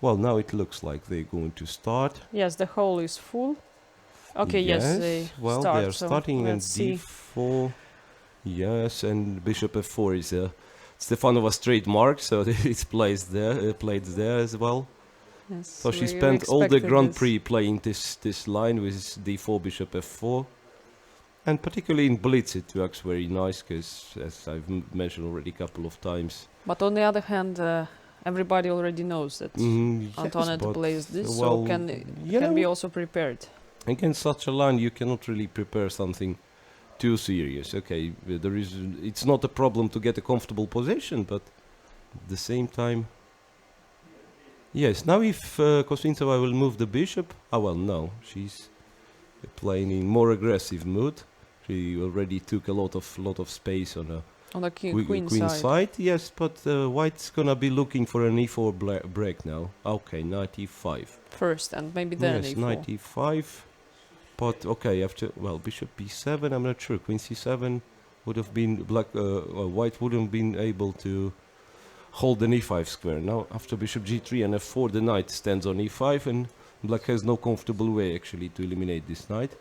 Well, now it looks like they're going to start. Yes, the hole is full. Okay, yes, they well, start. they are so starting and let's see. d4. Yes, and bishop f4 is Stefanova's trademark, so it's placed there, played there as well. Yes, So she we spent all the expected Grand this. Prix playing this line with d4, bishop f4. And particularly in Blitz it works very nice, because as I've mentioned already a couple of times. But on the other hand, everybody already knows that Antoaneta plays this, so can be also prepared. Against such a line, you cannot really prepare something too serious. Okay, it's not a problem to get a comfortable position, but at the same time, yes. Now, if Kosintseva will move the bishop, no, she's playing in more aggressive mood. She already took a lot of space on the queen side. Yes, but White's gonna be looking for an e4 break now. Okay, knight e5 first, and maybe then yes, e4. knight e5. But okay, after bishop b7. I'm not sure. Queen c7 would have been White wouldn't have been able to hold an e5 square. Now after bishop g3 and f4, the knight stands on e5, and Black has no comfortable way actually to eliminate this knight.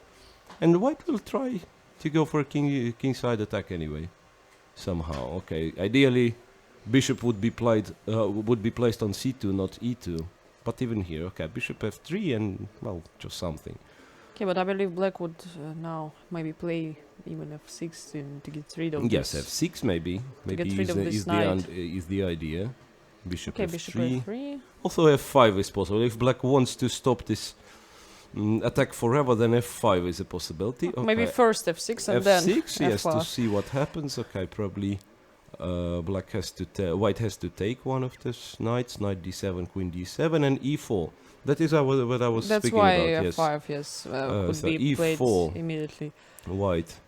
And White will try to go for a kingside attack anyway, somehow. Okay, ideally, bishop would be placed on c2, not e2. But even here, okay, bishop f3 and just something. Okay, but I believe Black would now maybe play even f6 to get rid of yes, this. f6 maybe. Maybe is the idea. Bishop okay, f3. bishop f3. Also f5 is possible. If Black wants to stop this attack forever, then f5 is a possibility. Okay. Maybe first f6 and f6, then yes, f5. to see what happens. Okay, probably White has to take one of these knights. Knight d7, queen d7, and e4. That is what I was speaking about. That's why f5, could so be played e4 immediately. White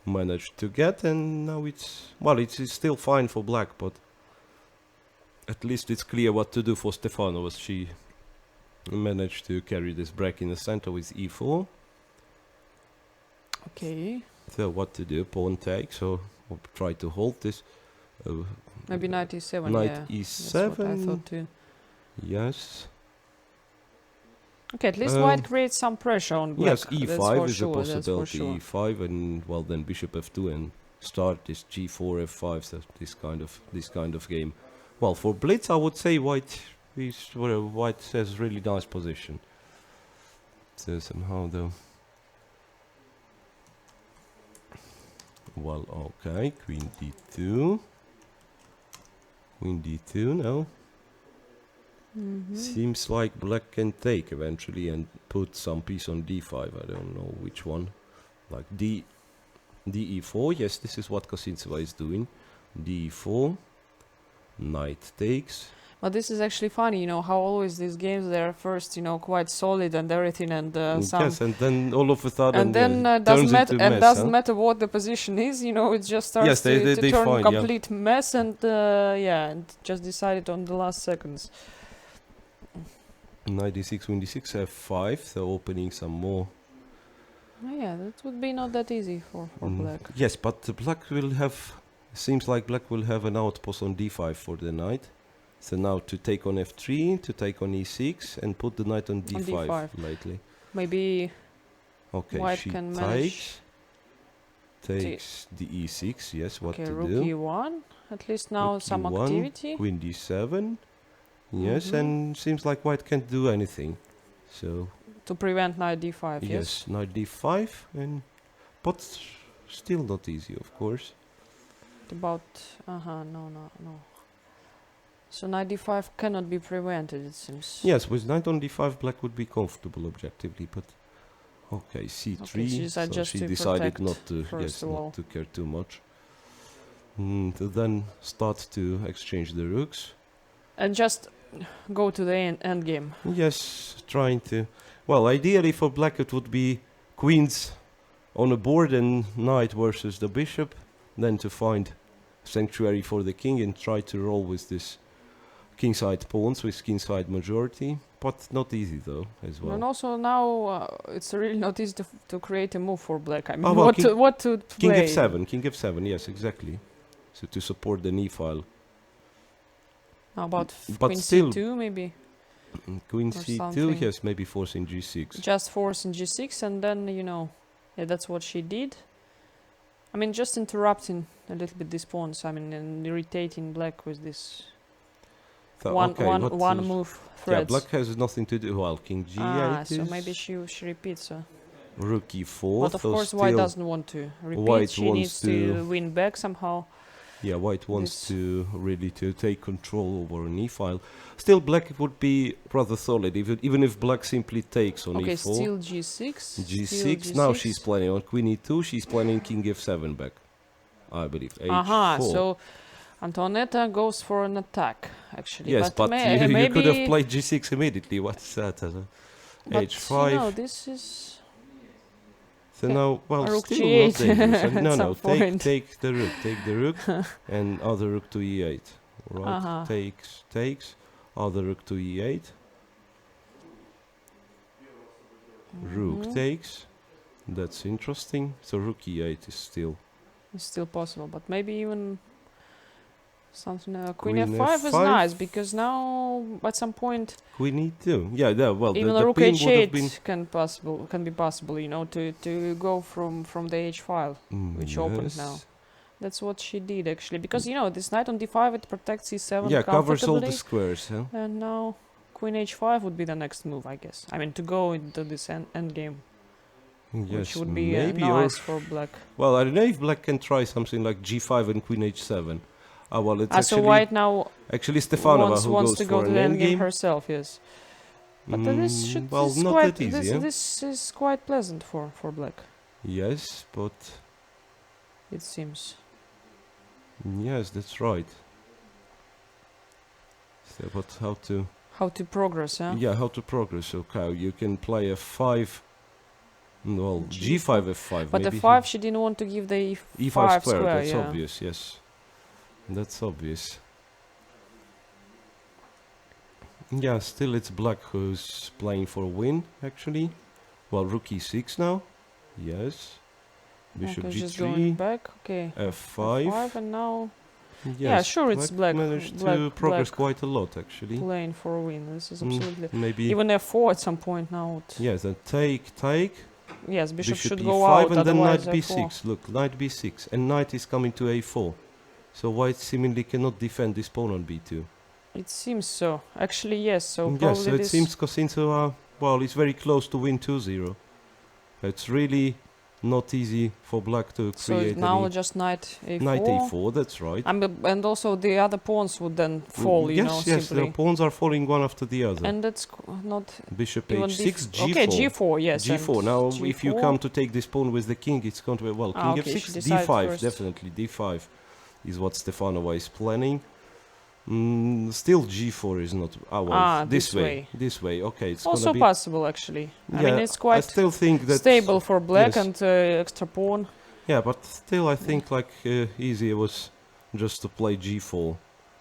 managed to get, and now it's still fine for Black, but at least it's clear what to do for Stefanova. She managed to carry this break in the center with e4. Okay. So what to do? Pawn take. So we'll try to hold this. Maybe knight e7. Knight e7. That's what I thought too. Yes. Okay, at least White creates some pressure on Black. Yes, e5 is a possibility. Sure. E5 and then bishop f2 and start this g4 f5. So this kind of game. Well, for Blitz, I would say White has really nice position. So somehow though. Well, okay, queen d2. Queen d2 now. Seems like Black can take eventually and put some piece on d5. I don't know which one. Like de4. Yes, this is what Kosintseva is doing. d4. Knight takes. But this is actually funny, how always these games, they're first, quite solid and everything, and yes, and then all of a sudden, and then doesn't matter what the position is, it just starts to turn complete mess, and and just decided on the last seconds. Knight d6, queen d6, f5, so opening some more. Oh, yeah, that would be not that easy for Black. Yes, but Black will have. Seems like Black will have an outpost on d5 for the knight. So now to take on f3, to take on e6, and put the knight on d5, lately. Maybe White she can manage. Takes the e6, yes, what to rook do. e1, at least now rook some e1, activity. Queen d7, yes, and seems like White can't do anything. So to prevent knight d5, yes? Yes, knight d5, but still not easy, of course. No. So knight d5 cannot be prevented, it seems. Yes, with knight on d5, Black would be comfortable objectively, but okay, c3. Okay, so she decided not to care too much. To then start to exchange the rooks. And just go to the end game. Yes, trying to. Well, ideally for Black it would be queens on a board and knight versus the bishop, then to find sanctuary for the king and try to roll with this kingside pawns with kingside majority, but not easy though as well. And also now it's really not easy to create a move for Black. I mean, what to play? King f7, yes, exactly. So to support the knee file. How about queen c2 maybe? Queen c2, yes, maybe forcing g6. Just forcing g6, and then, you know, yeah, that's what she did. I mean, just interrupting a little bit these pawns, I mean, and irritating black with this one move threats. Yeah, black has nothing to do. Well, king g8 so maybe she repeats. Rook e4. But of course, white doesn't want to repeat. She needs to win back somehow. Yeah, white wants to really take control over an e-file. Still, black would be rather solid, even if black simply takes on e4. Okay, still g6. G6. Now she's planning on queen e2. She's planning king f7 back, I believe. h4. So Antoaneta goes for an attack, actually. Yes, but you could have played g6 immediately. What's that? H5. No, this is... So now, well, rook still g8 not dangerous. take the rook, and other rook to e8. Right, takes, other rook to e8. Rook takes. That's interesting. So rook e8 is still... It's still possible, but maybe even something... Queen f5 is nice, because now, at some point... Queen e2. Yeah, well, even the rook h8 can be possible, you know, to go from the h file, which opened now. That's what she did, actually, because, you know, this knight on d5, it protects e7 yeah, covers all the squares, huh? And now queen h5 would be the next move, I guess. I mean, to go into this endgame. Yes, which would be nice for black. Well, I don't know if black can try something like g5 and queen h7. Well, it's actually... So white now... Actually, Stefanova who wants goes to go to the endgame herself, yes. But this should... Well, not that easy, this is quite pleasant for black. Yes, but... It seems. Yes, that's right. So, but how to... How to progress, huh? Yeah, how to progress. Okay, you can play f5... Well, g5, f5. But f5, she didn't want to give the e5 square. That's obvious, yes. That's obvious. Yeah, still it's black who's playing for a win, actually. Well, rook e6 now. Yes. Bishop g3. Just going back. Okay. f5. And now... Yes, yeah, sure, it's black. Managed to progress quite a lot, actually. Playing for a win. This is absolutely... maybe... Even f4 at some point now. Yes, then take. Yes, bishop should go out, and then knight b6. f4. Look, knight b6. And knight is coming to a4. So white seemingly cannot defend this pawn on b2. It seems so. Actually, yes. So probably yes, so it seems Kosintseva, well, it's very close to win 2-0. It's really not easy for black to create. So now just knight a4. Knight a4, that's right. And also the other pawns would then fall, you know, Yes, simply. the pawns are falling one after the other. And that's not... Bishop h6, g4. Okay, g4, yes. g4. Now, g4. if you come to take this pawn with the king, it's going to be, well, king f6, d5, definitely, d5 is what Stefanova is planning. Still g4 is not... well, this way, okay. It's also be possible, actually. Yeah, I mean, it's quite I still think that stable for black and extra pawn. Yeah, but still I think like easier was just to play g4.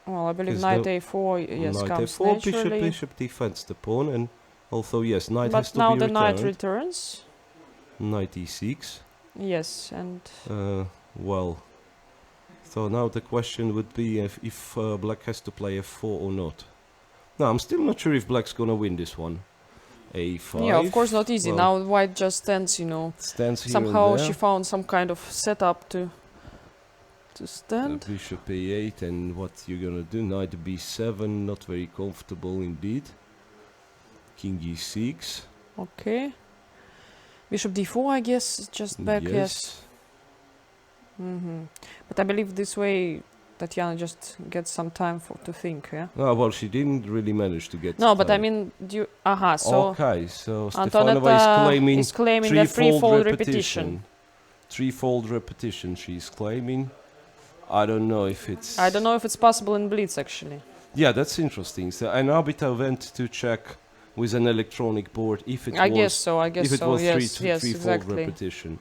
Well, I believe knight a4, yes, knight comes a4, naturally. bishop defends the pawn, and also, yes, knight has to be returned. returned. But now the knight returns. Knight e6. Yes, and... well... So now the question would be if black has to play f4 or not. No, I'm still not sure if black's gonna win this one. a5. Yeah, of course not easy. Well, now white just stands, you know. Stands here. Somehow she found some kind of setup to stand. Bishop a8, and what you're gonna do? Knight b7, not very comfortable indeed. King e6. Okay. Bishop d4, I guess, just back, yes. But I believe this way Tatiana just gets some time to think, yeah? Oh, well, she didn't really manage to get No, but I mean, so... Okay, so Stefanova is claiming the threefold repetition. Threefold repetition she's claiming. I don't know if it's possible in Blitz, actually. Yeah, that's interesting. So an arbiter went to check with an electronic board if it was... I guess so, yes, yes, threefold exactly. repetition.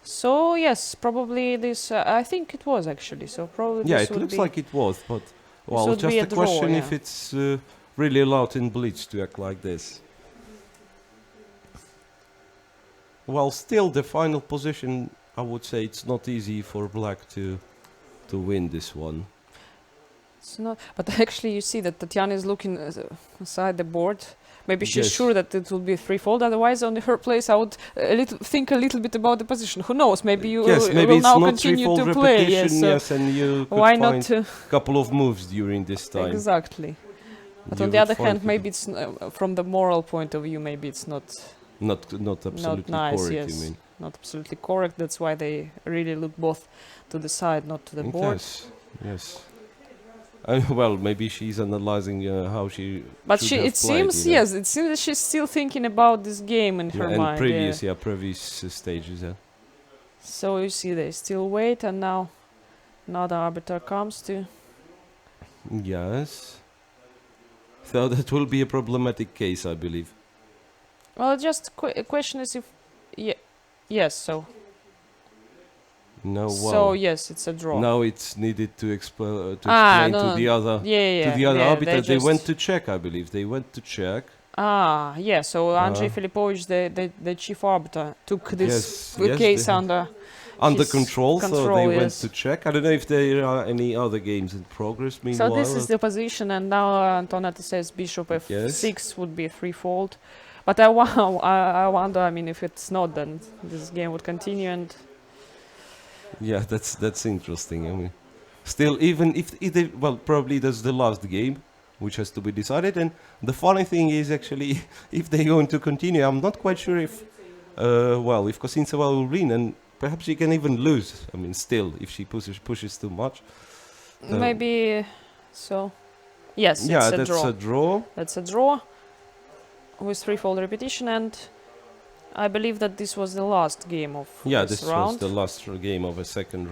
So yes, probably this. I think it was actually. So probably. Yeah, this it would looks be like it was, but well, just a question if it's really allowed in Blitz to act like this. Well, still the final position, I would say it's not easy for black to win this one. It's not. But actually, you see that Tatiana is looking aside the board. Maybe she's Yes. sure that it will be threefold. Otherwise, on her place, I would think a little bit about the position. Who knows? Maybe you Yes, maybe will it's now not continue threefold to play. repetition. Yes, Yes, and you could why find not? a couple of moves during this time. Exactly. But You on the would other find hand, it maybe it's from the moral point of view, maybe it's not not absolutely nice. correct. Yes, You mean? not absolutely correct. That's why they really look both to the side, not to the board. Yes, yes. Well, maybe she's analyzing how she. But should she, have it played, seems, you know. yes, it seems that she's still thinking about this game in her And mind. previous stages. Yeah. So you see, they still wait, and now another arbiter comes to. Yes. So that will be a problematic case, I believe. Well, just question is if, yes. So No, wow. so yes, it's a draw. Now it's needed to explain no, to the other yeah, to the other yeah, arbiter. They just- went to check, I believe. They went to check. Yeah. So Andrei Uh-huh. Filipovich, the chief arbiter, took this Yes, case they- under Under control, so they control, went yes. to check. I don't know if there are any other games in progress. Meanwhile, So this is the position, and now Antoaneta says bishop f6 Yes. would be threefold. But I wonder. I mean, if it's not, then this game would continue. And yeah, that's interesting. I mean, still, even if well, probably that's the last game, which has to be decided. And the funny thing is, actually, if they're going to continue, I'm not quite sure if, if Kosintseva will win, and perhaps she can even lose. I mean, still, if she pushes too much. maybe so. Yes, Yeah, it's a that's draw. a draw. That's a draw with threefold repetition, and I believe that this was the last game of Yeah, this this round. was the last game of a second round.